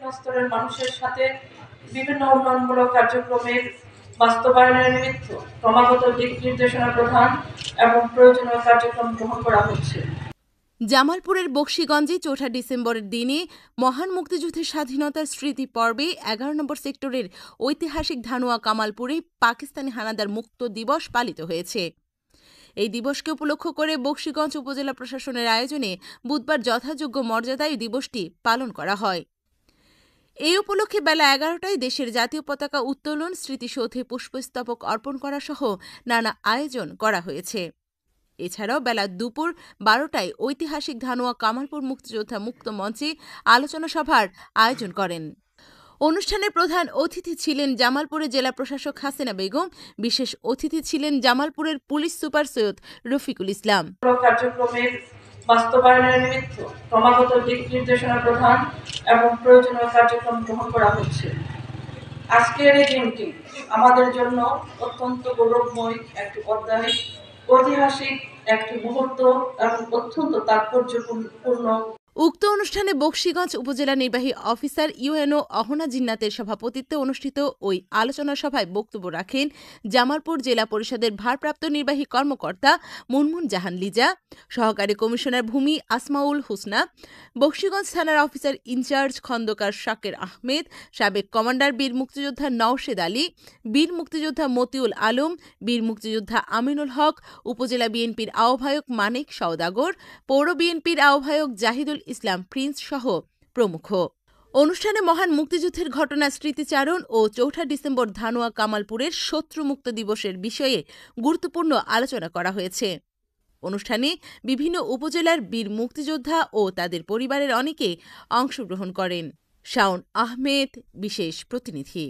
বিভিন্ন স্তরের মানুষের সাথে বিভিন্ন উন্নয়নমূলক কার্যক্রমের বাস্তবায়নের নিমিত্ত ক্রমাগত দিক নির্দেশনা প্রদান এবং প্রয়োজনীয় কার্যক্রম গ্রহণ করা হচ্ছে। জামালপুরের বকশীগঞ্জে ৪ ডিসেম্বরের দিনে মহান মুক্তিযুদ্ধের স্বাধীনতার স্মৃতি পর্বে ১১ নম্বর সেক্টরের ঐতিহাসিক ধানুয়া কামালপুরে পাকিস্তানি হানাদার মুক্ত দিবস পালিত হয়েছে। এই দিবসকে উপলক্ষ করে বকশীগঞ্জ উপজেলা প্রশাসনের আয়োজনে বুধবার যথাযোগ্য মর্যাদায় দিবসটি পালন করা হয়। এই উপলক্ষে বেলা ১১টায় দেশের জাতীয় পতাকা উত্তোলন, স্মৃতিসৌধে পুষ্পস্তবক অর্পণ করা সহ নানা আয়োজন করা হয়েছে। এছাড়াও বেলা দুপুর ১২টায় ঐতিহাসিক ধানুয়া কামালপুর মুক্তিযোদ্ধা মুক্ত মঞ্চে আলোচনা সভার আয়োজন করেন। অনুষ্ঠানে প্রধান অতিথি ছিলেন জামালপুরের জেলা প্রশাসক হাসিনা বেগম, বিশেষ অতিথি ছিলেন জামালপুরের পুলিশ সুপার সৈয়দ রফিকুল ইসলাম। কার্যক্রমের বাস্তবায়নের নিমিত্ত ক্রমাগত দিক নির্দেশনা প্রদান এবং প্রয়োজনীয় কার্যক্রম গ্রহণ করা হচ্ছে। আজকের এই দিনটি আমাদের জন্য অত্যন্ত গৌরবময় একটি অধ্যায়, ঐতিহাসিক একটি মুহূর্ত এবং অত্যন্ত তাৎপর্যপূর্ণ। উক্ত অনুষ্ঠানে বকশীগঞ্জ উপজেলা নির্বাহী অফিসার ইউএনও অহনা জিন্নাতের সভাপতিত্বে অনুষ্ঠিত ওই আলোচনা সভায় বক্তব্য রাখেন জামালপুর জেলা পরিষদের ভারপ্রাপ্ত নির্বাহী কর্মকর্তা মুনমুন জাহান লিজা, সহকারী কমিশনার ভূমি আসমাউল হুসনা, বকশীগঞ্জ থানার অফিসার ইনচার্জ খন্দকার শাকের আহমেদ, সাবেক কমান্ডার বীর মুক্তিযোদ্ধা নওশেদ আলী, বীর মুক্তিযোদ্ধা মতিউল আলম, বীর মুক্তিযোদ্ধা আমিনুল হক, উপজেলা বিএনপির আহ্বায়ক মানিক সওদাগর, পৌর বিএনপির আহ্বায়ক জাহিদুল ইসলাম প্রিন্স সহ প্রমুখ। অনুষ্ঠানে মহান মুক্তিযুদ্ধের ঘটনা স্মৃতিচারণ ও ৪ ডিসেম্বর ধানুয়া কামালপুরের শত্রুমুক্ত দিবসের বিষয়ে গুরুত্বপূর্ণ আলোচনা করা হয়েছে। অনুষ্ঠানে বিভিন্ন উপজেলার বীর মুক্তিযোদ্ধা ও তাদের পরিবারের অনেকে অংশগ্রহণ করেন। শাওন আহমেদ, বিশেষ প্রতিনিধি।